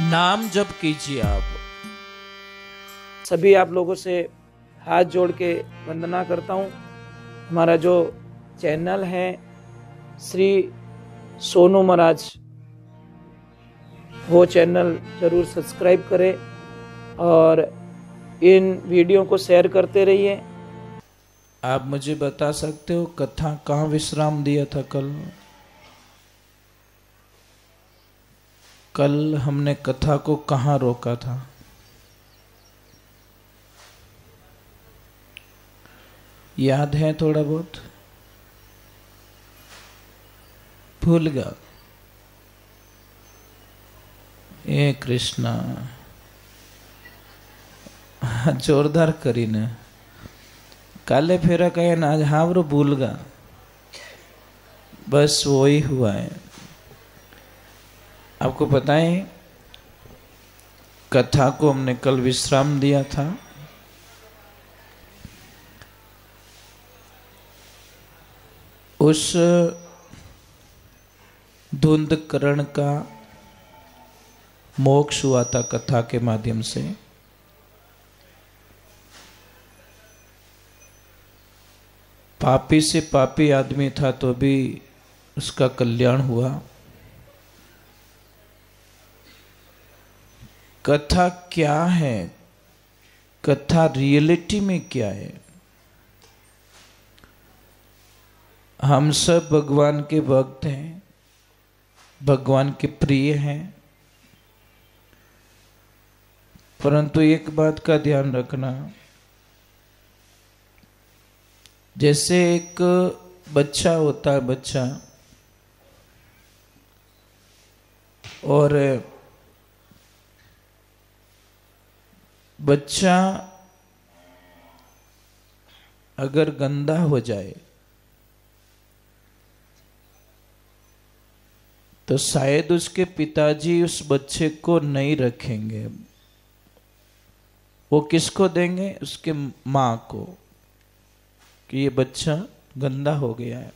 नाम जप कीजिए आप। सभी आप लोगों से हाथ जोड़ के वंदना करता हूँ। हमारा जो चैनल है श्री सोनू महाराज, वो चैनल जरूर सब्सक्राइब करें और इन वीडियो को शेयर करते रहिए। आप मुझे बता सकते हो कथा कहाँ विश्राम दिया था कल? कल हमने कथा को कहाँ रोका था? याद है थोड़ा बहुत? भूल गया? ए कृष्णा, जोरदार करीने काले फेरा कहे ना, आज हावरो भूल गया। बस वही हुआ है। आपको पता है कथा को हमने कल विश्राम दिया था। उस धुंधकरण का मोक्ष हुआ था कथा के माध्यम से। पापी से पापी आदमी था तो भी उसका कल्याण हुआ। कथा क्या है? कथा रियलिटी में क्या है? हम सब भगवान के भक्त हैं, भगवान के प्रिय हैं, परंतु एक बात का ध्यान रखना, जैसे एक बच्चा होता है, बच्चा, और बच्चा अगर गंदा हो जाए तो शायद उसके पिताजी उस बच्चे को नहीं रखेंगे। वो किसको देंगे? उसके माँ को, कि ये बच्चा गंदा हो गया है।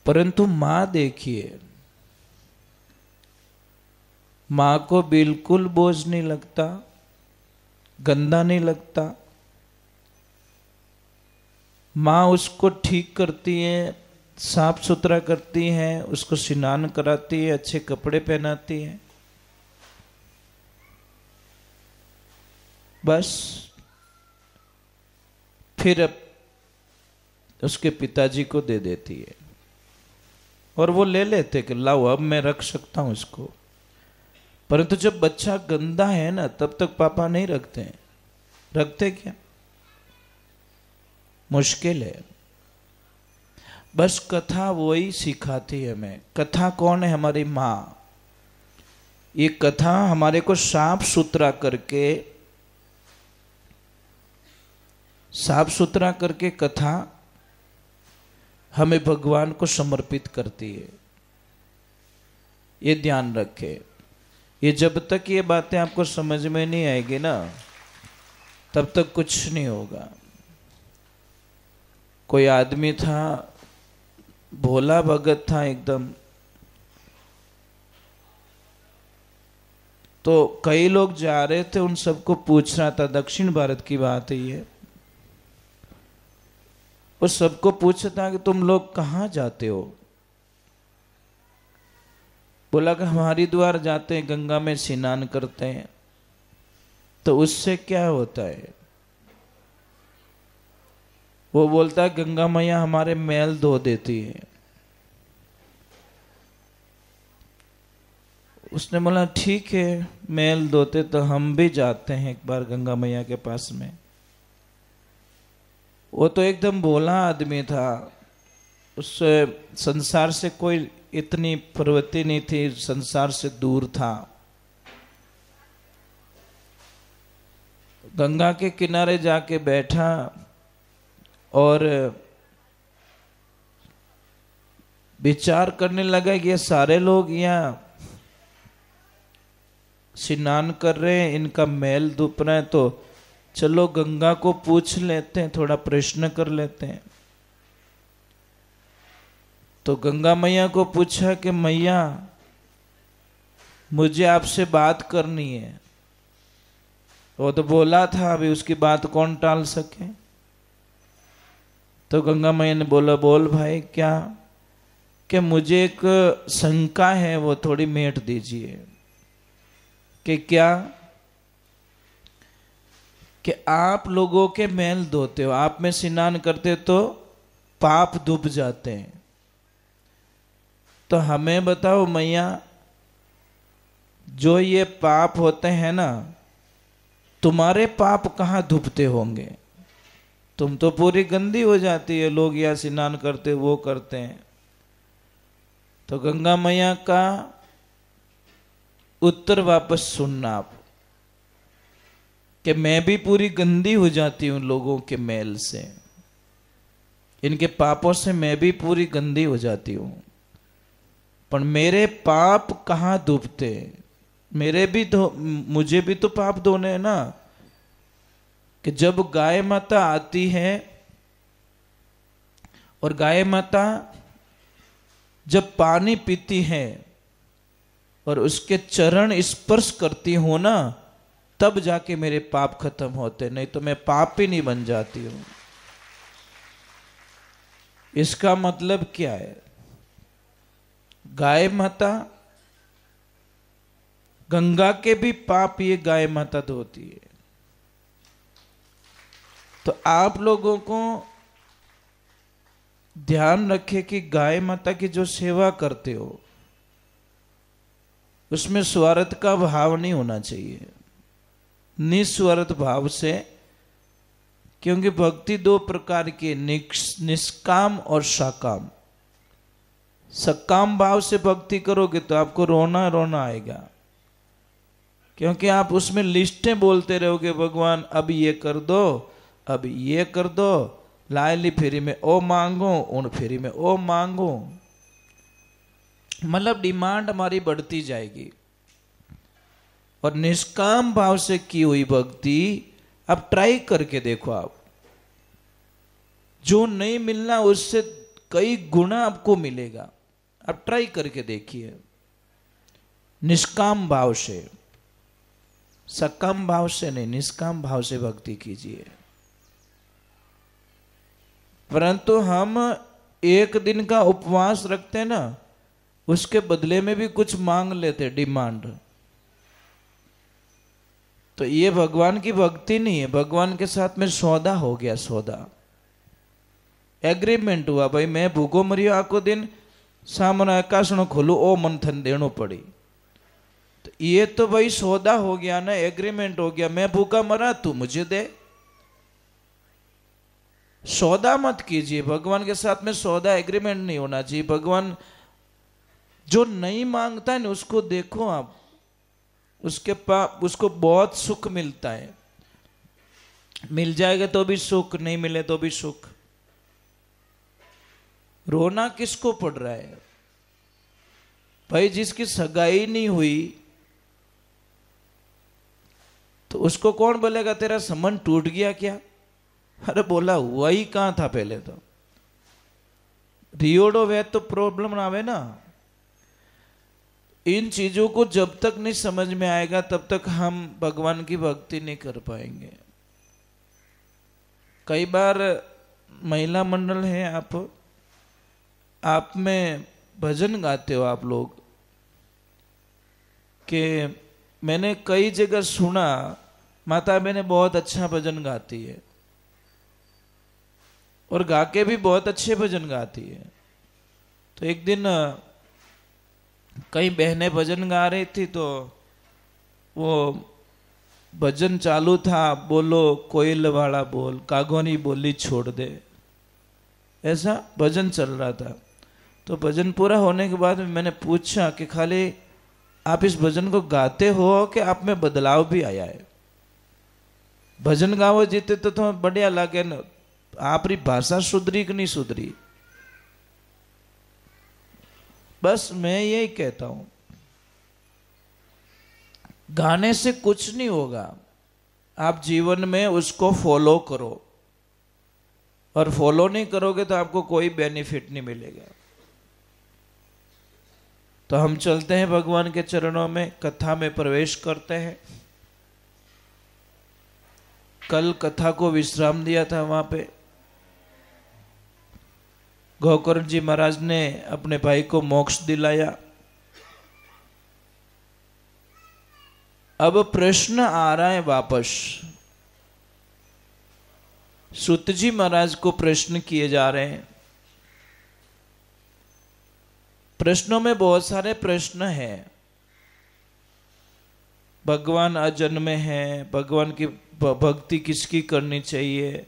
परंतु माँ देखिए, माँ को बिल्कुल बोझ नहीं लगता, गंदा नहीं लगता। माँ उसको ठीक करती है, साफ सुथरा करती है, उसको स्नान कराती है, अच्छे कपड़े पहनाती है, बस फिर अब उसके पिताजी को दे देती है और वो ले लेते कि लाओ अब मैं रख सकता हूं इसको। परंतु जब बच्चा गंदा है ना, तब तक पापा नहीं रखते हैं। रखते क्या? मुश्किल है। बस कथा वही सिखाती है हमें। कथा कौन है? हमारी माँ। ये कथा हमारे को साफ सुथरा करके कथा हमें भगवान को समर्पित करती है। ये ध्यान रखे। ये जब तक ये बातें आपको समझ में नहीं आएगी ना, तब तक कुछ नहीं होगा। कोई आदमी था, भोला भगत था एकदम, तो कई लोग जा रहे थे, उन सबको पूछ रहा था, दक्षिण भारत की बात है ये, वो सबको पूछता कि तुम लोग कहाँ जाते हो? बोला कि हम हरिद्वार जाते हैं, गंगा में स्नान करते हैं। तो उससे क्या होता है? वो बोलता है गंगा मैया हमारे मैल धो देती है। उसने बोला ठीक है, मैल धोते तो हम भी जाते हैं एक बार गंगा मैया के पास में। वो तो एकदम भोला आदमी था, उससे संसार से कोई इतनी प्रवृत्ति नहीं थी, संसार से दूर था। गंगा के किनारे जाके बैठा और विचार करने लगा कि ये सारे लोग यहाँ स्नान कर रहे हैं, इनका मैल धुप रहे हैं, तो चलो गंगा को पूछ लेते हैं, थोड़ा प्रश्न कर लेते हैं। तो गंगा मैया को पूछा कि मैया मुझे आपसे बात करनी है। वो तो बोला था, अभी उसकी बात कौन टाल सके। तो गंगा मैया ने बोला, बोल भाई क्या? कि मुझे एक शंका है, वो थोड़ी मेट दीजिए। कि क्या? कि आप लोगों के मैल धोते हो, आप में स्नान करते तो पाप डूब जाते हैं। तो हमें बताओ मैया, जो ये पाप होते हैं ना, तुम्हारे पाप कहाँ डूबते होंगे? तुम तो पूरी गंदी हो जाती है, लोग या स्नान करते वो करते हैं। तो गंगा मैया का उत्तर वापस सुनना आप, कि मैं भी पूरी गंदी हो जाती हूं लोगों के मैल से, इनके पापों से मैं भी पूरी गंदी हो जाती हूं, पर मेरे पाप कहाँ डूबते? मेरे भी तो, मुझे भी तो पाप धोने हैं ना। कि जब गाय माता आती है और गाय माता जब पानी पीती है और उसके चरण स्पर्श करती हो ना, तब जाके मेरे पाप खत्म होते, नहीं तो मैं पापी नहीं बन जाती हूं। इसका मतलब क्या है? गाय माता, गंगा के भी पाप ये गाय माता धोती है। तो आप लोगों को ध्यान रखे कि गाय माता की जो सेवा करते हो उसमें स्वार्थ का भाव नहीं होना चाहिए, निस्वार्थ भाव से। क्योंकि भक्ति दो प्रकार की, निष्काम और सकाम। सकाम भाव से भक्ति करोगे तो आपको रोना रोना आएगा, क्योंकि आप उसमें लिस्टें बोलते रहोगे, भगवान अब ये कर दो, अब ये कर दो, लायली फेरी में ओ मांगो, उन फेरी में ओ मांगो, मतलब डिमांड हमारी बढ़ती जाएगी। और निष्काम भाव से की हुई भक्ति, अब ट्राई करके देखो आप, जो नहीं मिलना उससे कई गुना आपको मिलेगा। अब ट्राई करके देखिए, निष्काम भाव से, सकाम भाव से नहीं, निष्काम भाव से भक्ति कीजिए। परंतु हम एक दिन का उपवास रखते हैं ना, उसके बदले में भी कुछ मांग लेते, डिमांड। तो ये भगवान की भक्ति नहीं है, भगवान के साथ में सौदा हो गया, सौदा, एग्रीमेंट हुआ। भाई मैं भूखो मरियो आको दिन, सामने आकाशनो खोलू ओ मंथन देनो पड़ी। तो ये तो भाई सौदा हो गया ना, एग्रीमेंट हो गया, मैं भूखा मरा तू मुझे दे। सौदा मत कीजिए, भगवान के साथ में सौदा एग्रीमेंट नहीं होना चाहिए। भगवान जो नहीं मांगता है ना, उसको देखो आप, उसके पास उसको बहुत सुख मिलता है। मिल जाएगा तो भी सुख, नहीं मिले तो भी सुख। रोना किसको पड़ रहा है भाई? जिसकी सगाई नहीं हुई तो उसको कौन बोलेगा तेरा संबंध टूट गया क्या? अरे बोला हुआ ही कहां था पहले तो। रियोडो वे तो प्रॉब्लम ना आवे ना। इन चीजों को जब तक नहीं समझ में आएगा तब तक हम भगवान की भक्ति नहीं कर पाएंगे। कई बार महिला मंडल है, आप में भजन गाते हो आप लोग, कि मैंने कई जगह सुना माता बहने बहुत अच्छा भजन गाती है और गा के भी बहुत अच्छे भजन गाती है। तो एक दिन कई बहनें भजन गा रही थी, तो वो भजन चालू था, बोलो कोयल वाला बोल, कागोनी बोली छोड़ दे, ऐसा भजन चल रहा था। तो भजन पूरा होने के बाद मैंने पूछा कि खाली आप इस भजन को गाते हो कि आप में बदलाव भी आया है? भजन गावो जीते तो तुम्हें बढ़िया लगे ना, आपकी भाषा सुधरी कि नहीं सुधरी? बस मैं यही कहता हूं, गाने से कुछ नहीं होगा, आप जीवन में उसको फॉलो करो, और फॉलो नहीं करोगे तो आपको कोई बेनिफिट नहीं मिलेगा। तो हम चलते हैं भगवान के चरणों में, कथा में प्रवेश करते हैं। कल कथा को विश्राम दिया था वहां पे। गोकर्ण जी महाराज ने अपने भाई को मोक्ष दिलाया। अब प्रश्न आ रहा है वापस, सूत जी महाराज को प्रश्न किए जा रहे हैं। प्रश्नों में बहुत सारे प्रश्न हैं। भगवान अजन्मे हैं, भगवान की भक्ति किसकी करनी चाहिए।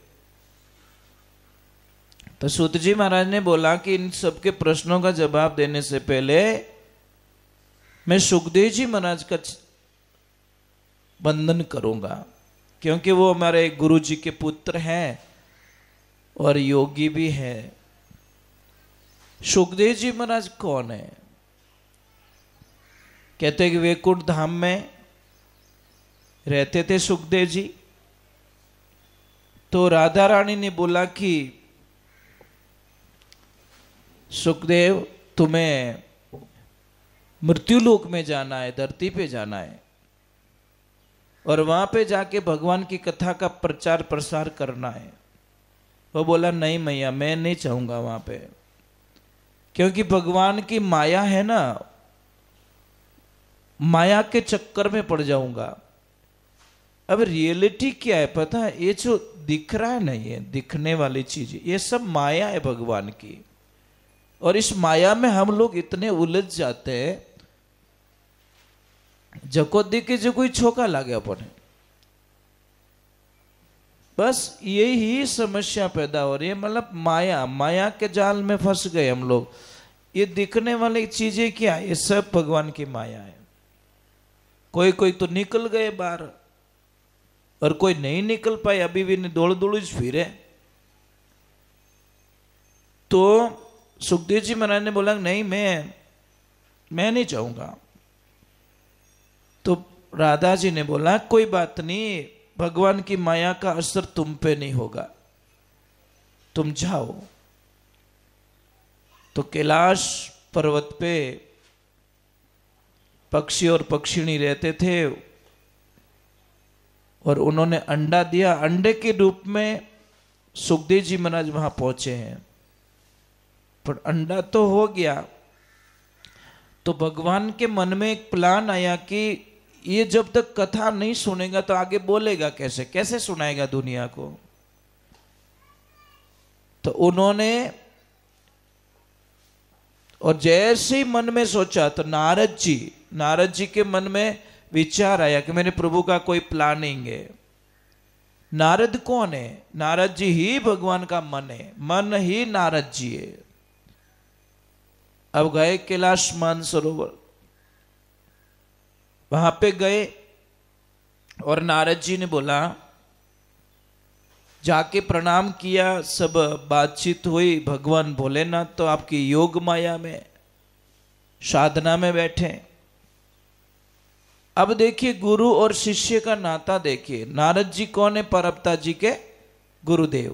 तो सूत जी महाराज ने बोला कि इन सबके प्रश्नों का जवाब देने से पहले मैं सुखदेव जी महाराज का वंदन करूंगा, क्योंकि वो हमारे गुरु जी के पुत्र हैं और योगी भी हैं। सुखदेव जी महाराज कौन है? कहते हैं कि वैकुंठ धाम में रहते थे सुखदेव जी। तो राधा रानी ने बोला कि सुखदेव तुम्हें मृत्युलोक में जाना है, धरती पे जाना है और वहां पे जाके भगवान की कथा का प्रचार प्रसार करना है। वो बोला नहीं मैया, मैं नहीं चाहूंगा वहां पे, क्योंकि भगवान की माया है ना, माया के चक्कर में पड़ जाऊंगा। अब रियलिटी क्या है पता है? ये जो दिख रहा है ना, ये दिखने वाली चीज, ये सब माया है भगवान की। और इस माया में हम लोग इतने उलझ जाते हैं, जको दिखे जो कोई छोका लागे अपन। बस यही समस्या पैदा हो रही है। मतलब माया के जाल में फंस गए हम लोग। ये दिखने वाली चीजें क्या, ये सब भगवान की माया है। कोई तो निकल गए बाहर और कोई नहीं निकल पाए, अभी भी दौड़ दौड़ फिरे। तो सुखदेव जी महाराज ने बोला नहीं, मैं नहीं चाहूंगा। तो राधा जी ने बोला कोई बात नहीं, भगवान की माया का असर तुम पे नहीं होगा, तुम जाओ। तो कैलाश पर्वत पे पक्षी और पक्षिणी रहते थे और उन्होंने अंडा दिया। अंडे के रूप में सुखदेव जी महाराज वहां पहुंचे हैं, पर अंडा तो हो गया। तो भगवान के मन में एक प्लान आया कि ये जब तक कथा नहीं सुनेगा तो आगे बोलेगा कैसे, कैसे सुनाएगा दुनिया को। तो उन्होंने, और जैसे ही मन में सोचा तो नारद जी के मन में विचार आया कि मेरे प्रभु का कोई प्लानिंग है। नारद कौन है? नारद जी ही भगवान का मन है, मन ही नारद जी है। अब गए कैलाश मानसरोवर, वहां पे गए और नारद जी ने बोला, जाके प्रणाम किया, सब बातचीत हुई। भगवान भोलेनाथ तो आपकी योग माया में साधना में बैठे। अब देखिए गुरु और शिष्य का नाता देखिए। नारद जी कौन है? परपता जी के गुरुदेव।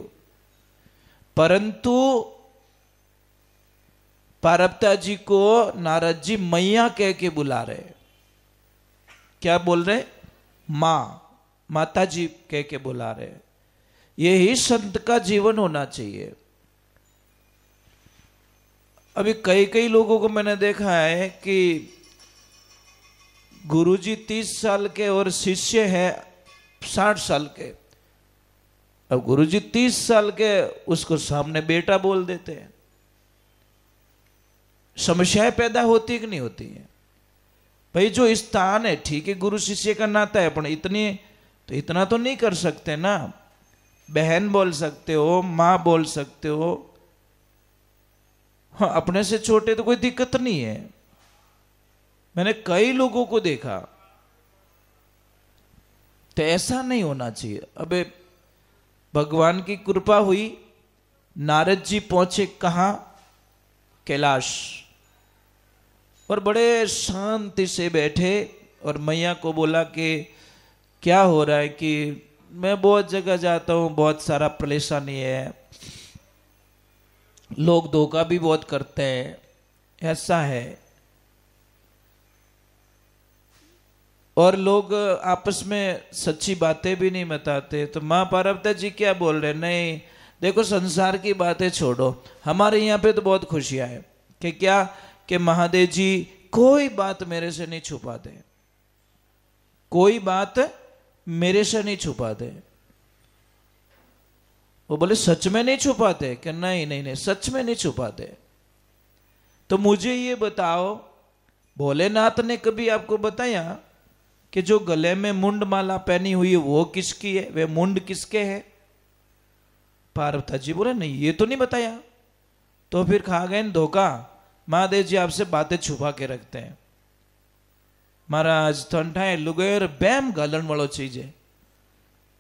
परंतु परपता जी को नारद जी मैया कह के बुला रहे। क्या बोल रहे? मां, माता जी कह के बुला रहे। यही संत का जीवन होना चाहिए। अभी कई लोगों को मैंने देखा है कि गुरुजी 30 साल के और शिष्य है 60 साल के। अब गुरुजी 30 साल के, उसको सामने बेटा बोल देते हैं। समस्याएं पैदा होती कि नहीं होती है? भाई जो स्थान है ठीक है, गुरु शिष्य का नाता है, पर इतना तो नहीं कर सकते ना। बहन बोल सकते हो, मां बोल सकते हो, हाँ अपने से छोटे तो कोई दिक्कत नहीं है। मैंने कई लोगों को देखा, तो ऐसा नहीं होना चाहिए। अबे भगवान की कृपा हुई, नारद जी पहुंचे कहां? कैलाश, और बड़े शांति से बैठे और मैया को बोला कि क्या हो रहा है कि मैं बहुत जगह जाता हूं, बहुत सारा परेशानी है, लोग धोखा भी बहुत करते हैं, ऐसा है। और लोग आपस में सच्ची बातें भी नहीं बताते। तो माँ पार्वती जी क्या बोल रहे, नहीं देखो संसार की बातें छोड़ो, हमारे यहाँ पे तो बहुत खुशियाँ है कि क्या कि महादेव जी कोई बात मेरे से नहीं छुपाते, कोई बात मेरे से नहीं छुपाते। वो बोले सच में नहीं छुपाते? कि नहीं नहीं नहीं, सच में नहीं छुपाते। तो मुझे ये बताओ, भोलेनाथ ने कभी आपको बताया कि जो गले में मुंड माला पहनी हुई है वो किसकी है, वे मुंड किसके है? पार्वती जी बोले नहीं ये तो नहीं बताया। तो फिर खा गए धोखा, महादेव जी आपसे बातें छुपा के रखते हैं। महाराज ठंठाए लुगेर बैम गालन वालो चीज है,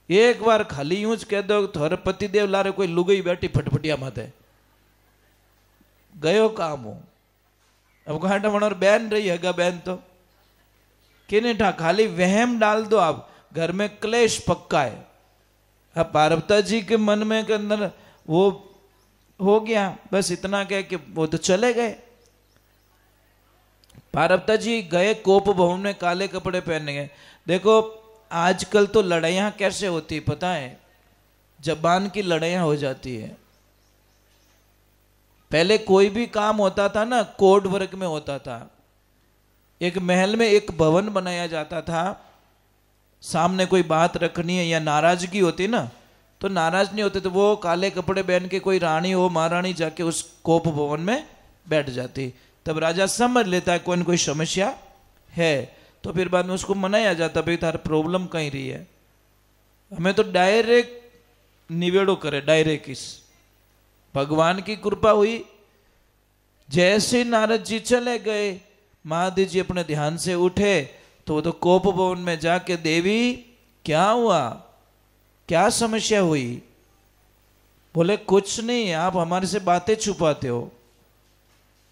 एक बार खाली यूं ज कह दो थोड़े पतिदेव लारे कोई लुगई बैठी फटफटिया माथे गयो काम हो। अब घाटा मनोर बहन रही है बहन तो किने ठा खाली वहम डाल दो आप, घर में क्लेश पक्का है। अब पार्वती जी के मन में के अंदर वो हो गया, बस इतना कह कि वो तो चले गए। पार्वती जी गए कोप भवन में, काले कपड़े पहने गए। देखो आजकल तो लड़ाइयाँ कैसे होती है पता है, जबान की लड़ाइयाँ हो जाती है। पहले कोई भी काम होता था ना कोड वर्क में होता था। एक महल में एक भवन बनाया जाता था, सामने कोई बात रखनी है या नाराजगी होती ना तो नाराज नहीं होते तो वो काले कपड़े पहन के कोई रानी हो महारानी जाके उस कोप भवन में बैठ जाती। तब राजा समझ लेता है कोई न कोई समस्या है, तो फिर बाद में उसको मनाया जाता, भाई तार प्रॉब्लम कहीं रही है, हमें तो डायरेक्ट निवेड़ो करे डायरेक्ट। इस भगवान की कृपा हुई, जैसे नारद जी चले गए महादेव जी अपने ध्यान से उठे तो वो तो कोप भवन में जाके देवी क्या हुआ, क्या समस्या हुई? बोले कुछ नहीं, आप हमारे से बातें छुपाते हो।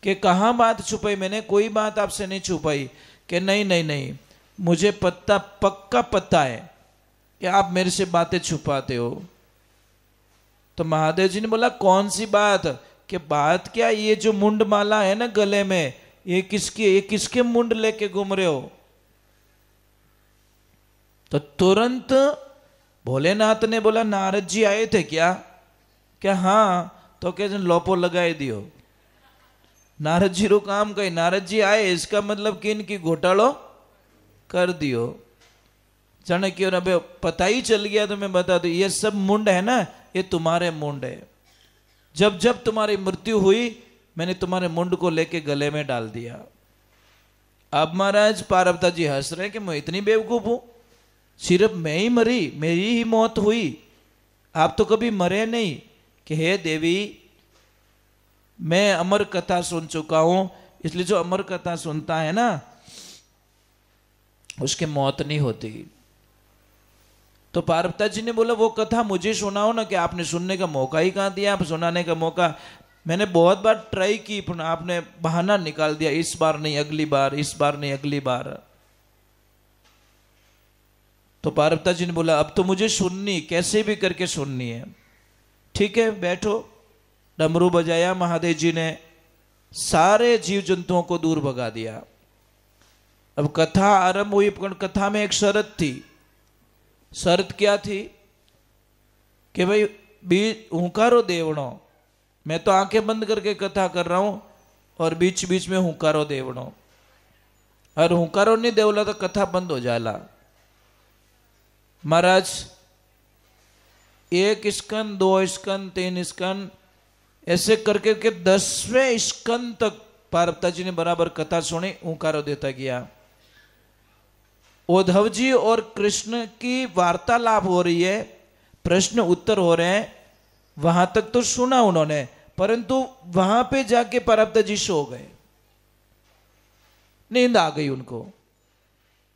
कि कहाँ बात छुपाई? मैंने कोई बात आपसे नहीं छुपाई। कि नहीं नहीं नहीं, मुझे पक्का पता है कि आप मेरे से बातें छुपाते हो। तो महादेव जी ने बोला कौन सी बात? कि बात क्या, ये जो मुंड माला है ना गले में, ये किसके मुंड लेके घूम रहे हो? तो तुरंत भोलेनाथ ने बोला नारद जी आए थे क्या? क्या हाँ? तो क्या लोपो लगाए दियो। नारद जी रो काम कही, नारद जी आए इसका मतलब कि इनकी घोटालो कर दियो। जाने क्यों ना पता ही चल गया तो मैं बता दूं, ये सब मुंड है ना, ये तुम्हारे मुंड है। जब जब तुम्हारी मृत्यु हुई मैंने तुम्हारे मुंड को लेके गले में डाल दिया। अब महाराज पार्वती जी हंस रहे कि मैं इतनी बेवकूफ हूं, सिर्फ मैं ही मरी, मेरी ही मौत हुई, आप तो कभी मरे नहीं। कि हे देवी मैं अमर कथा सुन चुका हूं, इसलिए जो अमर कथा सुनता है ना उसके मौत नहीं होती। तो पार्वती जी ने बोला वो कथा मुझे सुनाओ ना। कि आपने सुनने का मौका ही कहाँ दिया? आप सुनाने का मौका मैंने बहुत बार ट्राई की, पर आपने बहाना निकाल दिया, इस बार नहीं अगली बार, इस बार नहीं अगली बार। तो पार्वती जी ने बोला अब तो मुझे सुननी, कैसे भी करके सुननी है। ठीक है बैठो। डमरू बजाया महादेव जी ने, सारे जीव जंतुओं को दूर भगा दिया। अब कथा आरंभ हुई, पर कथा में एक शर्त थी। शर्त क्या थी? कि भाई हुंकारो देवणो, मैं तो आंखें बंद करके कथा कर रहा हूं और बीच बीच में हुंकारो देवणो, और हुंकारो नहीं देवला तो कथा बंद हो जाला। महाराज एक स्कंद, 2 स्कंद, 3 स्कंद, ऐसे करके के 10वें स्कंद तक पार्वती जी ने बराबर कथा सुनी, हुंकारो देता गया। उद्धव जी और कृष्ण की वार्तालाप हो रही है, प्रश्न उत्तर हो रहे हैं, वहां तक तो सुना उन्होंने, परंतु वहां पे जाके पार्वती जी सो गए, नींद आ गई उनको।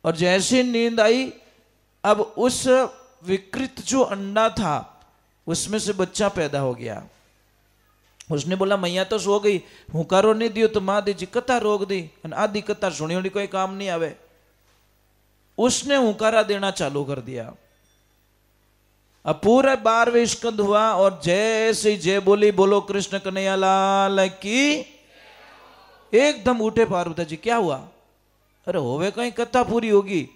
और जैसे नींद आई, अब उस विकृत जो अंडा था उसमें से बच्चा पैदा हो गया। उसने बोला मैया तो सो गई, हुंकारो नहीं दियो तो माँ जी कथा रोक दी, आधी कथा सुनी होनी कोई काम नहीं आवे। उसने हुंकारा देना चालू कर दिया। अब पूरे 12वें स्कंद हुआ और जैसे ही जय बोली, बोलो कृष्ण कन्हैया लाल की, एकदम उठे पार्वती जी। क्या हुआ? अरे होवे कहीं कथा पूरी होगी,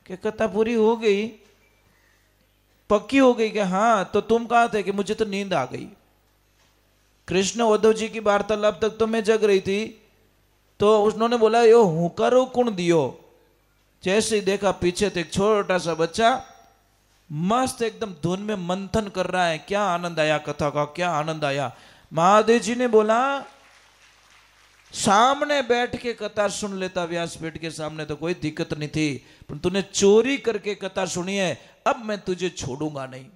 कि कथा पूरी हो गई, पक्की हो गई कि हाँ, तो तुम कहाँ थे? कि मुझे तो नींद आ गई। कृष्ण उद्धव जी की वार्तालाप तक तो मैं जग रही थी। तो उन्होंने बोला यो हुकारो कुण दियो। जैसे ही देखा पीछे तो एक छोटा सा बच्चा मस्त एकदम धुन में मंथन कर रहा है। क्या आनंद आया कथा का, क्या आनंद आया। महादेव जी ने बोला सामने बैठ के कथा सुन लेता व्यासपीठ के सामने तो कोई दिक्कत नहीं थी, पर तूने चोरी करके कथा सुनी है, अब मैं तुझे छोड़ूंगा नहीं।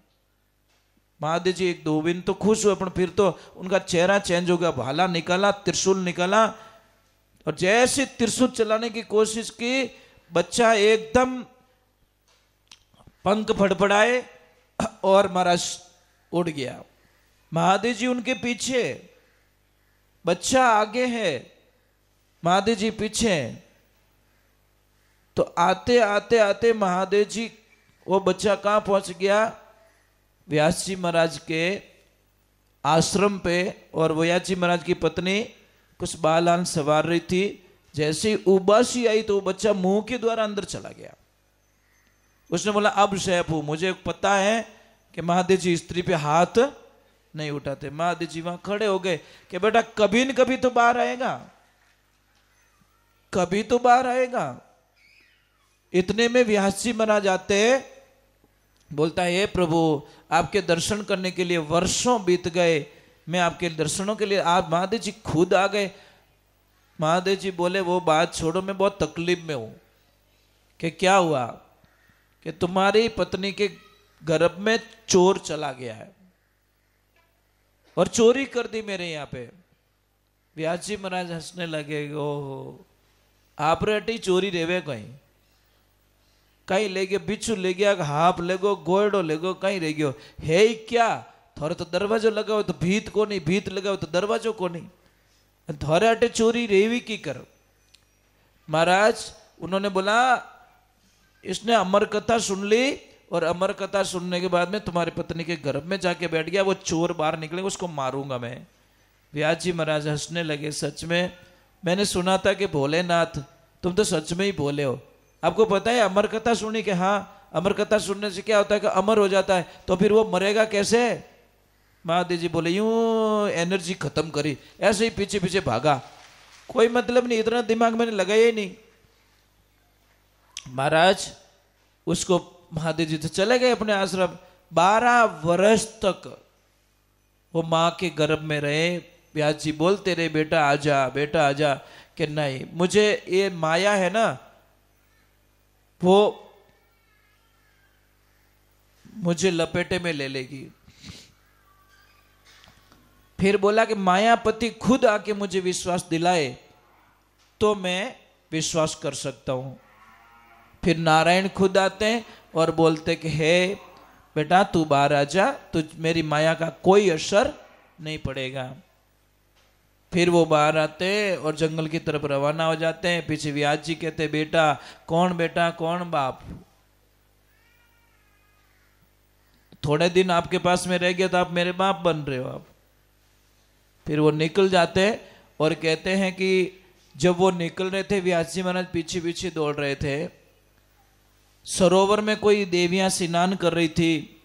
महादेव जी एक दो दिन तो खुश हुए, पर फिर तो उनका चेहरा चेंज हो गया। भाला निकाला, त्रिशूल निकाला, और जैसे त्रिशूल चलाने की कोशिश की, बच्चा एकदम पंख फड़फड़ाए और महाराज उड़ गया। महादेव जी उनके पीछे, बच्चा आगे है, महादेव जी पीछे। तो आते आते आते महादेव जी, वो बच्चा कहां पहुंच गया? व्यास जी महाराज के आश्रम पे। और व्यास जी महाराज की पत्नी कुछ बालान सवार रही थी। जैसे ही उबासी आई तो वो बच्चा मुंह के द्वारा अंदर चला गया। उसने बोला अब शेफ हूं, मुझे पता है कि महादेव जी स्त्री पे हाथ नहीं उठाते। महादेव जी वहां खड़े हो गए कि बेटा कभी न कभी तो बाहर आएगा, कभी तो बाहर आएगा। इतने में व्यास जी महाराज आते, बोलता है हे प्रभु, आपके दर्शन करने के लिए वर्षों बीत गए, मैं आपके दर्शनों के लिए, आप महादेव जी खुद आ गए। महादेव जी बोले वो बात छोड़ो, मैं बहुत तकलीफ में हूं। कि क्या हुआ? कि तुम्हारी पत्नी के गर्भ में चोर चला गया है और चोरी कर दी मेरे यहाँ पे। व्यास जी महाराज हंसने लगे, ओहो आप रेटी चोरी रेवे कहीं ले गयो, बिच्छू ले गया, हाप ले गो, गोयडो ले गो, कहीं रह गयो है ही क्या? थोड़े तो दरवाजो लगाओ तो भीत को नहीं, भीत लगाओ तो दरवाजो को नहीं, थोड़े अटे चोरी रेवी की कर। महाराज उन्होंने बोला इसने अमर कथा सुन ली, और अमर कथा सुनने के बाद में तुम्हारी पत्नी के गर्भ में जाके बैठ गया, वो चोर बाहर निकले, उसको मारूंगा मैं। व्यास जी महाराज हंसने लगे, सच में मैंने सुना था कि भोलेनाथ तुम तो सच में ही भोले हो। आपको पता है अमर कथा सुनी? कि हाँ, अमर कथा सुनने से क्या होता है कि अमर हो जाता है, तो फिर वो मरेगा कैसे? महादेव जी बोले यूं एनर्जी खत्म करी, ऐसे ही पीछे पीछे भागा, कोई मतलब नहीं, इतना दिमाग मैंने लगाया ही नहीं। महाराज उसको महादेव जी तो चले गए अपने आश्रम। 12 वर्ष तक वो माँ के गर्भ में रहे। व्यास जी बोलते रहे बेटा आजा, बेटा आजा। कि नहीं, मुझे ये माया है ना, वो मुझे लपेटे में ले लेगी। फिर बोला कि मायापति खुद आके मुझे विश्वास दिलाए तो मैं विश्वास कर सकता हूं। फिर नारायण खुद आते हैं और बोलते कि हे बेटा तू बाहर आ जा, तुझ मेरी माया का कोई असर नहीं पड़ेगा। फिर वो बाहर आते और जंगल की तरफ रवाना हो जाते हैं। पीछे व्यास जी कहते बेटा कौन बाप, थोड़े दिन आपके पास में रह गया तो आप मेरे बाप बन रहे हो आप। फिर वो निकल जाते हैं और कहते हैं कि जब वो निकल रहे थे, व्यास जी महाराज पीछे पीछे दौड़ रहे थे। सरोवर में कोई देवियां स्नान कर रही थी,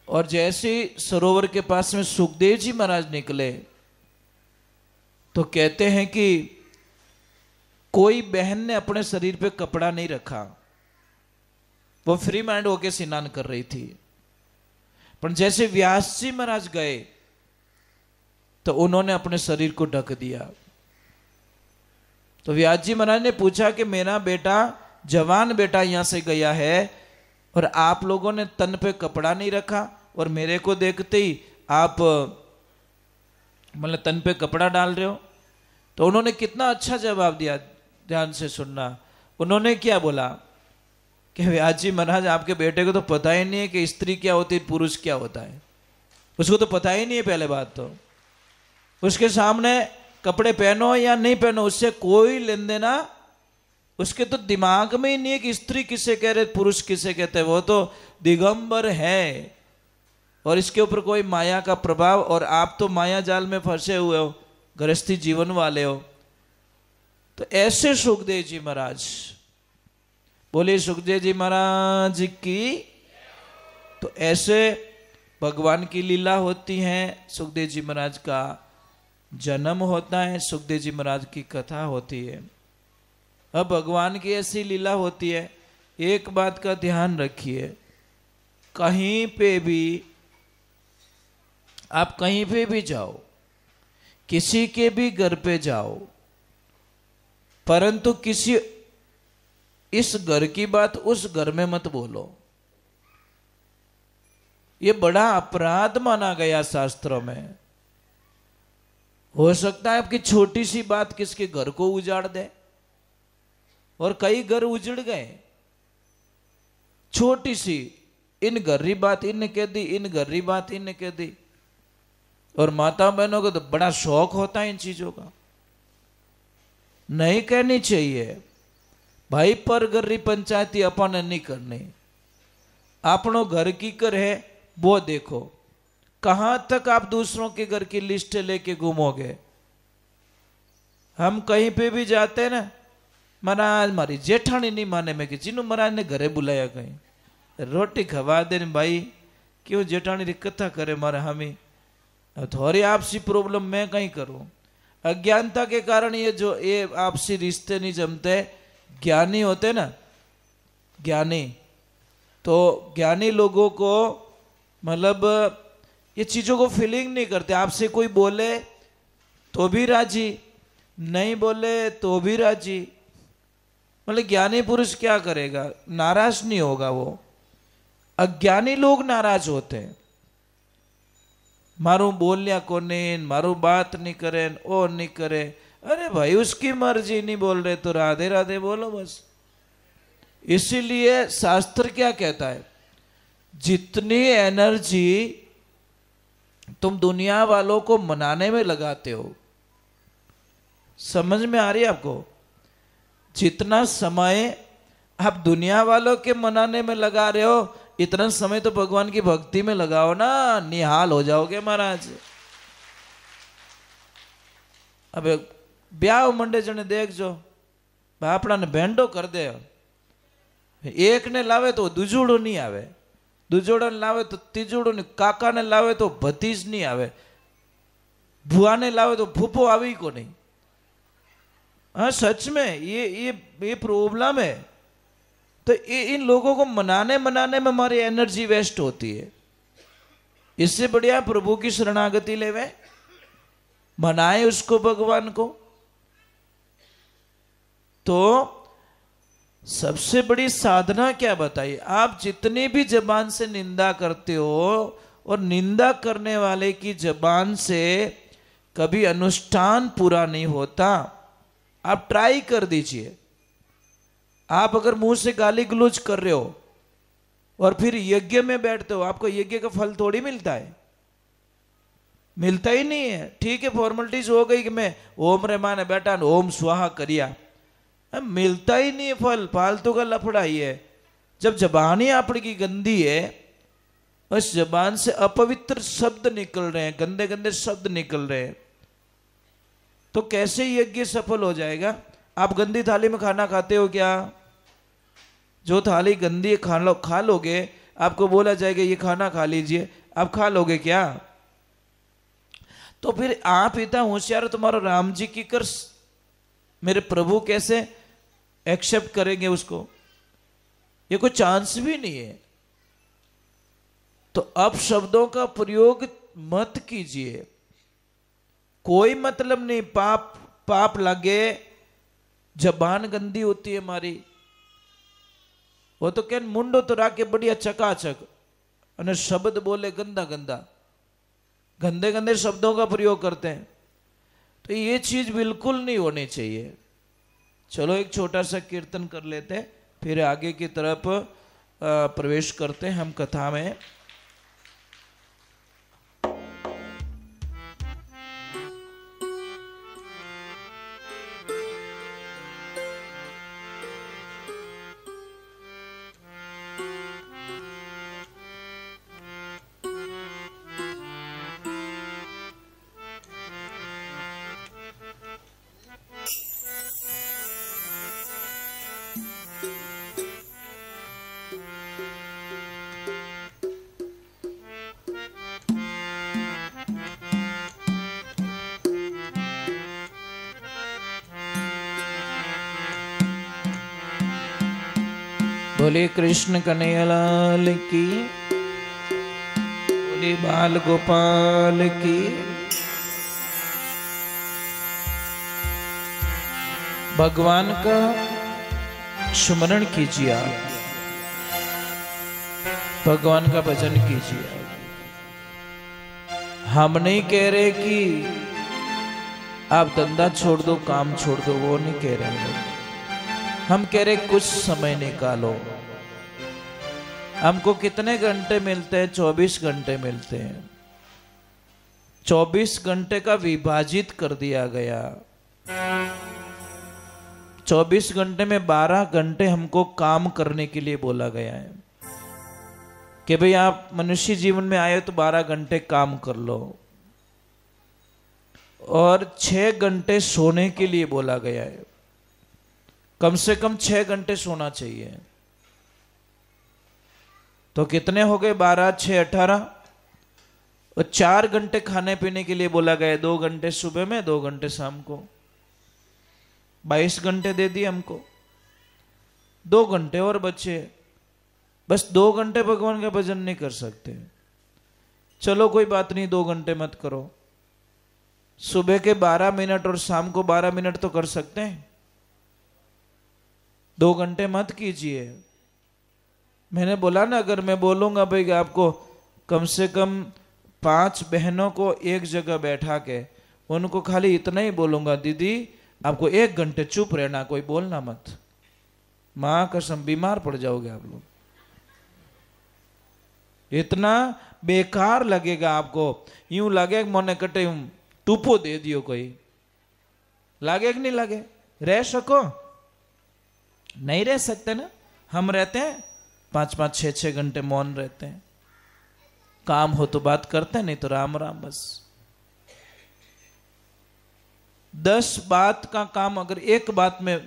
और जैसे सरोवर के पास में सुखदेव जी महाराज निकले तो कहते हैं कि कोई बहन ने अपने शरीर पे कपड़ा नहीं रखा, वो फ्री माइंड होके स्नान कर रही थी। पर जैसे व्यास जी महाराज गए तो उन्होंने अपने शरीर को ढक दिया। तो व्यास जी महाराज ने पूछा कि मेरा बेटा, जवान बेटा यहां से गया है और आप लोगों ने तन पे कपड़ा नहीं रखा, और मेरे को देखते ही आप मतलब तन पे कपड़ा डाल रहे हो। तो उन्होंने कितना अच्छा जवाब दिया, ध्यान से सुनना। उन्होंने क्या बोला कि व्यास जी महाराज आपके बेटे को तो पता ही नहीं है कि स्त्री क्या होती है, पुरुष क्या होता है, उसको तो पता ही नहीं है। पहले बात तो उसके सामने कपड़े पहनो या नहीं पहनो उससे कोई लेन देना उसके तो दिमाग में ही नहीं है कि स्त्री किसे कह रहे पुरुष किसे कहते हैं। वो तो दिगंबर है और इसके ऊपर कोई माया का प्रभाव, और आप तो माया जाल में फंसे हुए हो, गृहस्थी जीवन वाले हो। तो ऐसे सुखदेव जी महाराज, बोले सुखदेव जी महाराज की। तो ऐसे भगवान की लीला होती है, सुखदेव जी महाराज का जन्म होता है, सुखदेव जी महाराज की कथा होती है। अब भगवान की ऐसी लीला होती है, एक बात का ध्यान रखिए, कहीं पे भी आप कहीं पे भी जाओ, किसी के भी घर पे जाओ, परंतु किसी इस घर की बात उस घर में मत बोलो। ये बड़ा अपराध माना गया शास्त्रों में। हो सकता है आपकी छोटी सी बात किसके घर को उजाड़ दे, और कई घर उजड़ गए। छोटी सी इन घरी बात इन कह दी, इन घरी बात इन कह दी। और माता बहनों को तो बड़ा शौक होता है इन चीजों का, नहीं कहनी चाहिए भाई। पर घरी पंचायती अपन नहीं करनी, अपनों घर की कर है वो देखो। कहां तक आप दूसरों के घर की लिस्ट लेके घूमोगे। हम कहीं पे भी जाते हैं ना, महाराज मारी जेठानी नहीं माने में कि जिन्हों महाराज ने घरे बुलाया, कहीं रोटी खवा दे भाई, क्यों जेठानी की कथा करे मारे हमें। थोड़ी आपसी प्रॉब्लम मैं कहीं करूं। अज्ञानता के कारण ये आपसी रिश्ते नहीं जमते। ज्ञानी होते ना, ज्ञानी, तो ज्ञानी लोगों को मतलब ये चीजों को फीलिंग नहीं करते। आपसे कोई बोले तो भी राजी, नहीं बोले तो भी राजी। मतलब ज्ञानी पुरुष क्या करेगा, नाराज नहीं होगा वो। अज्ञानी लोग नाराज होते हैं, मारू बोलिया को नहीं, मारू बात नहीं करे, ओ नहीं करे। अरे भाई उसकी मर्जी, नहीं बोल रहे तो राधे राधे बोलो बस। इसीलिए शास्त्र क्या कहता है, जितनी एनर्जी तुम दुनिया वालों को मनाने में लगाते हो, समझ में आ रही है आपको, जितना समय आप दुनिया वालों के मनाने में लगा रहे हो, इतना समय तो भगवान की भक्ति में लगाओ ना, निहाल हो जाओगे महाराज। अब ब्याह मंडे जने देख जो बापड़ा ने भेंडो कर दे, एक ने लावे तो दूजोड़ो नहीं आवे, दूजोड़ा ने लावे तो तीजोड़ो नहीं, काका ने लावे तो भतीज नहीं आवे, बुआ ने लावे तो फूफो आवी को नहीं। हाँ सच में ये प्रॉब्लम है। तो इन लोगों को मनाने में हमारी एनर्जी वेस्ट होती है। इससे बढ़िया प्रभु की शरणागति लेवे, मनाए उसको, भगवान को। तो सबसे बड़ी साधना क्या बताइए, आप जितनी भी जबान से निंदा करते हो, और निंदा करने वाले की जबान से कभी अनुष्ठान पूरा नहीं होता। आप ट्राई कर दीजिए। आप अगर मुंह से गाली गलौज कर रहे हो और फिर यज्ञ में बैठते हो, आपको यज्ञ का फल थोड़ी मिलता है, मिलता ही नहीं है। ठीक है, फॉर्मेलिटीज हो गई कि मैं ओम रे माने बैठा ओम स्वाहा करिया, मिलता ही नहीं है फल, फालतू का लफड़ा ही है। जब जबान ही आपकी गंदी है, उस जबान से अपवित्र शब्द निकल रहे हैं, गंदे गंदे शब्द निकल रहे हैं, तो कैसे यज्ञ सफल हो जाएगा। आप गंदी थाली में खाना खाते हो क्या? जो थाली गंदी खा लोगे, आपको बोला जाएगा ये खाना खा लीजिए, आप खा लोगे क्या? तो फिर आप इतना होशियार, तुम्हारा राम जी की कर मेरे प्रभु कैसे एक्सेप्ट करेंगे उसको? ये कोई चांस भी नहीं है। तो अब शब्दों का प्रयोग मत कीजिए, कोई मतलब नहीं। पाप लगे, जबान गंदी होती है हमारी, वो तो क्या मुंडो तो राके बढ़िया चकाचक, और शब्द बोले गंदा गंदा, गंदे गंदे शब्दों का प्रयोग करते हैं। तो ये चीज बिल्कुल नहीं होनी चाहिए। चलो एक छोटा सा कीर्तन कर लेते हैं, फिर आगे की तरफ प्रवेश करते हैं हम कथा में। बोले कृष्ण कन्हैया लाल की, बोले बाल गोपाल की। भगवान का स्मरण कीजिए, आप भगवान का भजन कीजिए। हम नहीं कह रहे कि आप धंधा छोड़ दो, काम छोड़ दो, वो नहीं कह रहे हैं। हम कह रहे कुछ समय निकालो। हमको कितने घंटे मिलते हैं? 24 घंटे मिलते हैं। 24 घंटे का विभाजित कर दिया गया। 24 घंटे में 12 घंटे हमको काम करने के लिए बोला गया है कि भाई आप मनुष्य जीवन में आए तो 12 घंटे काम कर लो, और 6 घंटे सोने के लिए बोला गया है। कम से कम 6 घंटे सोना चाहिए। तो कितने हो गए? 12, 6, 18। और 4 घंटे खाने पीने के लिए बोला गया है। 2 घंटे सुबह में, 2 घंटे शाम को। 22 घंटे दे दिए हमको। 2 घंटे और बचे। बस 2 घंटे भगवान का भजन नहीं कर सकते, चलो कोई बात नहीं, 2 घंटे मत करो। सुबह के 12 मिनट और शाम को 12 मिनट तो कर सकते हैं। 2 घंटे मत कीजिए। मैंने बोला ना, अगर मैं बोलूंगा भाई आपको कम से कम 5 बहनों को एक जगह बैठा के उनको खाली इतना ही बोलूंगा, दीदी आपको 1 घंटे चुप रहना, कोई बोलना मत, मां कसम बीमार पड़ जाओगे आप लोग। इतना बेकार लगेगा आपको। यूं लगे मोने कटे टूपो दे दियो कोई। लागे कि नहीं लागे? रह सको? नहीं रह सकते ना। हम रहते हैं 5-5, 6-6 घंटे मौन रहते हैं। काम हो तो बात करते हैं, नहीं तो राम राम बस। 10 बात का काम अगर एक बात में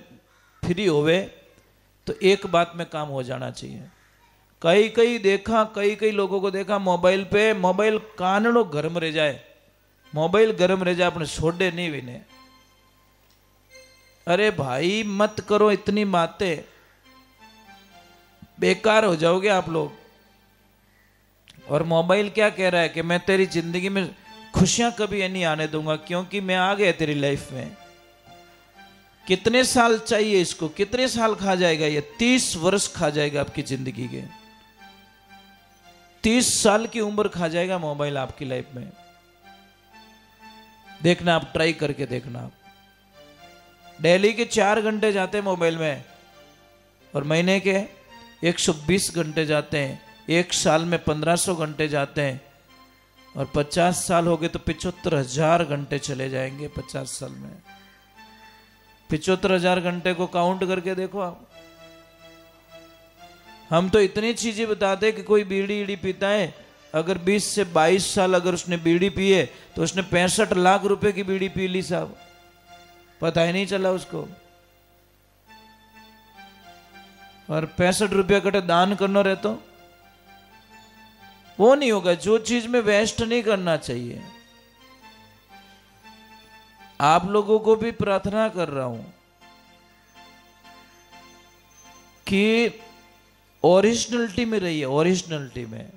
फ्री होवे तो एक बात में काम हो जाना चाहिए। कई लोगों को देखा मोबाइल पे, मोबाइल कानड़ो गर्म रह जाए, मोबाइल गर्म रह जाए अपने छोड़े नहीं विने। अरे भाई मत करो इतनी बातें, बेकार हो जाओगे आप लोग। और मोबाइल क्या कह रहा है कि मैं तेरी जिंदगी में खुशियां कभी नहीं आने दूंगा, क्योंकि मैं आ गया तेरी लाइफ में। कितने साल चाहिए इसको? कितने साल खा जाएगा ये? 30 वर्ष खा जाएगा आपकी जिंदगी के। 30 साल की उम्र खा जाएगा मोबाइल आपकी लाइफ में। देखना, आप ट्राई करके देखना। डेली के 4 घंटे जाते हैं मोबाइल में, और महीने के 120 घंटे जाते हैं। 1 साल में 1500 घंटे जाते हैं, और 50 साल हो गए तो 75,000 घंटे चले जाएंगे 50 साल में। 75,000 घंटे को काउंट करके देखो आप। हम तो इतनी चीजें बताते हैं कि कोई बीड़ी ईड़ी पीता है, अगर 20 से 22 साल अगर उसने बीड़ी पिए तो उसने 65 लाख रुपए की बीड़ी पी ली साहब, पता ही नहीं चला उसको। और 65 रुपया कटे दान करना रहे तो वो नहीं होगा। जो चीज में वेस्ट नहीं करना चाहिए। आप लोगों को भी प्रार्थना कर रहा हूं कि ओरिजिनलिटी में रहिए। ओरिजिनलिटी में,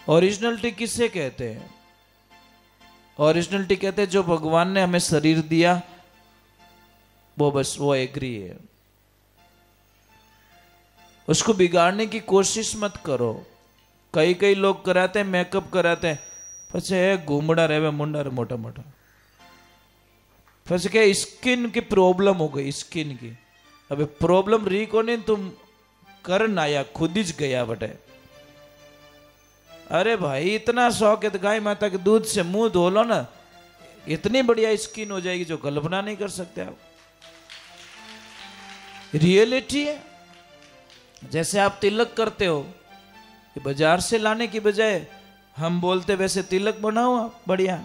ओरिजिनलिटी किसे कहते हैं? ओरिजिनलिटी कहते हैं जो भगवान ने हमें शरीर दिया वो, बस वो एग्री है। उसको बिगाड़ने की कोशिश मत करो। कई लोग कराते हैं, मेकअप कराते हैं, पछे घूमड़ा रहे मुंडा रे मोटा मोटा, पछे क्या स्किन की प्रॉब्लम हो गई, स्किन की। अबे प्रॉब्लम रही को नहीं, तुम करन आया, खुद ही गया बटे। अरे भाई इतना शौक है तो गाय माता के दूध से मुंह धो लो ना, इतनी बढ़िया स्किन हो जाएगी जो कल्पना नहीं कर सकते आप। रियलिटी है। जैसे आप तिलक करते हो, बाजार से लाने की बजाय हम बोलते वैसे तिलक बनाओ आप बढ़िया।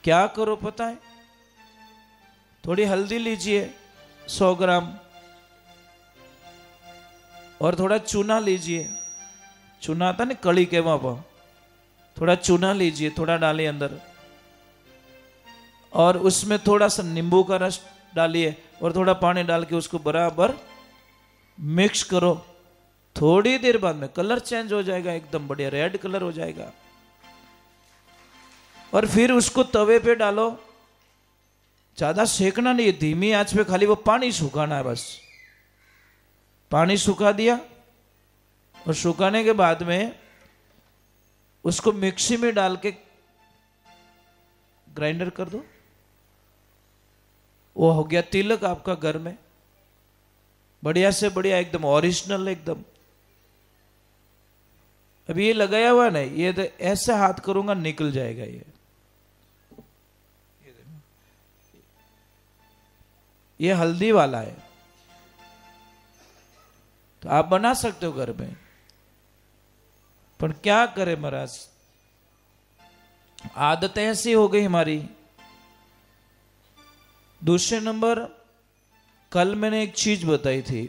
क्या करो पता है? थोड़ी हल्दी लीजिए 100 ग्राम, और थोड़ा चूना लीजिए। चूना आता ना, कड़ी के वहां पर थोड़ा चूना लीजिए, थोड़ा डालिए अंदर, और उसमें थोड़ा सा नींबू का रस डालिए, और थोड़ा पानी डाल के उसको बराबर मिक्स करो। थोड़ी देर बाद में कलर चेंज हो जाएगा, एकदम बढ़िया रेड कलर हो जाएगा। और फिर उसको तवे पे डालो, ज्यादा सेकना नहीं है, धीमी आंच पे खाली वो पानी सुखाना है बस। पानी सुखा दिया और सुखाने के बाद में उसको मिक्सी में डाल के ग्राइंडर कर दो। वो हो गया तिलक आपका घर में, बढ़िया से बढ़िया, एकदम ओरिजिनल एकदम। अभी ये लगाया हुआ नहीं, ये तो ऐसे हाथ करूंगा निकल जाएगा ये हल्दी वाला है। तो आप बना सकते हो घर में, पर क्या करें महाराज, आदतें ऐसी हो गई हमारी। दूसरे नंबर, कल मैंने एक चीज बताई थी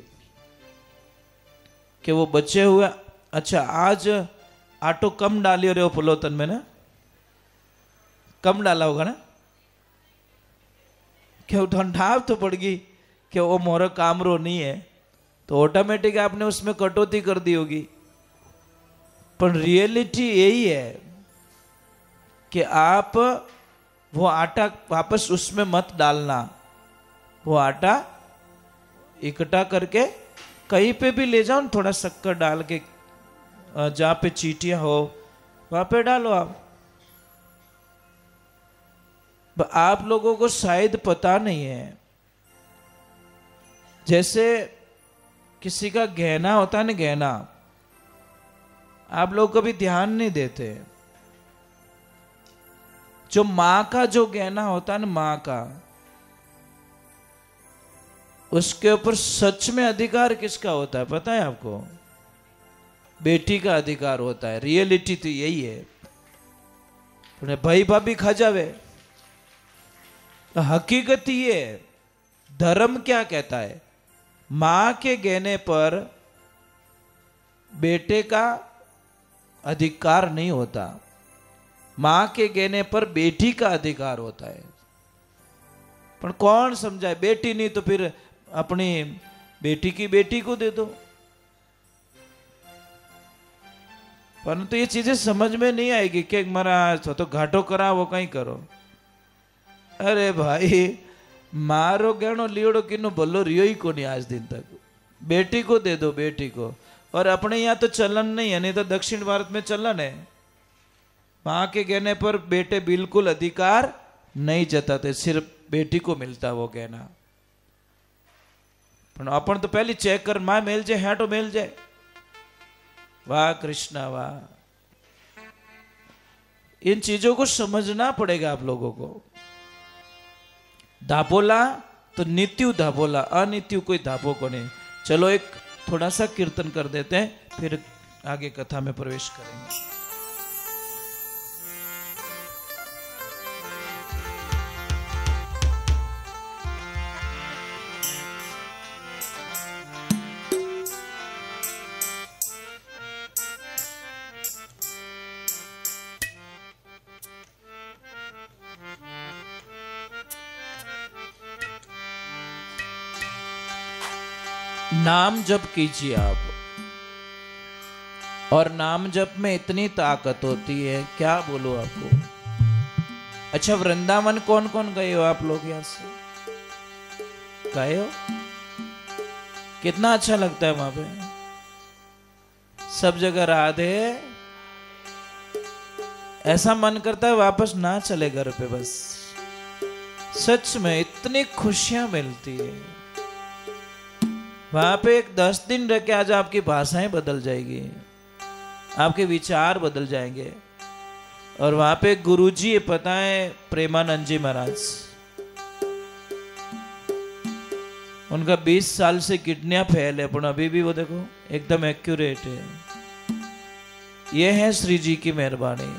कि वो बचे हुए, अच्छा आज आटो कम डाली रहे हो पुलोतन में ना, कम डाला होगा ना, क्यों ठंडा तो पड़ गई कि वो मोरा कामरो नहीं है, तो ऑटोमेटिक आपने उसमें कटौती कर दी होगी। पर रियलिटी यही है कि आप वो आटा वापस उसमें मत डालना। वो आटा इकट्ठा करके कहीं पे भी ले जाओ, थोड़ा शक्कर डाल के, जहाँ पे चींटियां हो वहां पे डालो आप। आप लोगों को शायद पता नहीं है, जैसे किसी का गहना होता है ना, गहना आप लोग कभी ध्यान नहीं देते। जो मां का जो गहना होता है ना, मां का, उसके ऊपर सच में अधिकार किसका होता है पता है आपको? बेटी का अधिकार होता है। रियलिटी तो यही है। तो भाई भाभी खा जावे, तो हकीकत ये है। धर्म क्या कहता है? मां के गहने पर बेटे का अधिकार नहीं होता, मां के गहने पर बेटी का अधिकार होता है। पर कौन समझाए? बेटी नहीं तो फिर अपनी बेटी की बेटी को दे दो। परंतु ये चीजें समझ में नहीं आएगी कि महाराज तो घाटो करा वो कहीं करो। अरे भाई, मारो गहनो लीड़ो किन्नो भलो रियो ही को नहीं आज दिन तक। बेटी को दे दो, बेटी को। और अपने यहाँ तो चलन नहीं है, नहीं तो दक्षिण भारत में चलन है। मां के गहने पर बेटे बिल्कुल अधिकार नहीं जताते, सिर्फ बेटी को मिलता वो गहना। पर अपन तो पहले चेक कर, मां मेल जाए हेटो मेल जाए। वाह कृष्णा वाह। इन चीजों को समझना पड़ेगा आप लोगों को। धापोला तो नित्यु धापोला, अनित्यु कोई धापो को नहीं। चलो एक थोड़ा सा कीर्तन कर देते हैं, फिर आगे कथा में प्रवेश करेंगे। नाम जप कीजिए आप, और नाम जप में इतनी ताकत होती है, क्या बोलो आपको। अच्छा, वृंदावन कौन कौन गए हो आप लोग? यहां से गए हो? कितना अच्छा लगता है वहां पे, सब जगह राधे। ऐसा मन करता है वापस ना चले घर पे बस। सच में इतनी खुशियां मिलती है वहां पे। एक 10 दिन रह के आज आपकी भाषाएं बदल जाएगी, आपके विचार बदल जाएंगे। और वहां पे गुरुजी ये पता है, प्रेमानंद जी महाराज, उनका 20 साल से किडनियां फेल है, पर अभी भी वो देखो एकदम एक्यूरेट है। ये है श्री जी की मेहरबानी।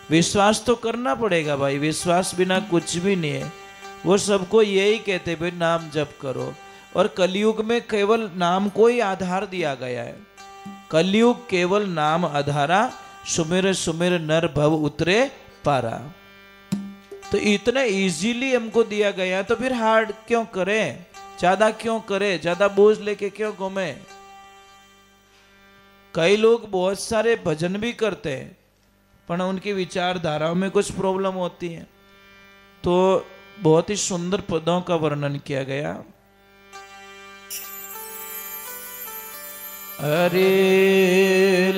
विश्वास तो करना पड़ेगा भाई, विश्वास बिना कुछ भी नहीं है। वो सबको यही कहते भाई नाम जप करो। और कलयुग में केवल नाम को ही आधार दिया गया है। कलयुग केवल नाम आधारा, सुमिर सुमिर नर भव उतरे पारा। तो इतना इजीली हमको दिया गया, तो फिर हार्ड क्यों करें, ज्यादा क्यों करें, ज्यादा बोझ लेके क्यों घूमे। कई लोग बहुत सारे भजन भी करते हैं पर उनकी विचारधाराओं में कुछ प्रॉब्लम होती है। तो बहुत ही सुंदर पदों का वर्णन किया गया। अरे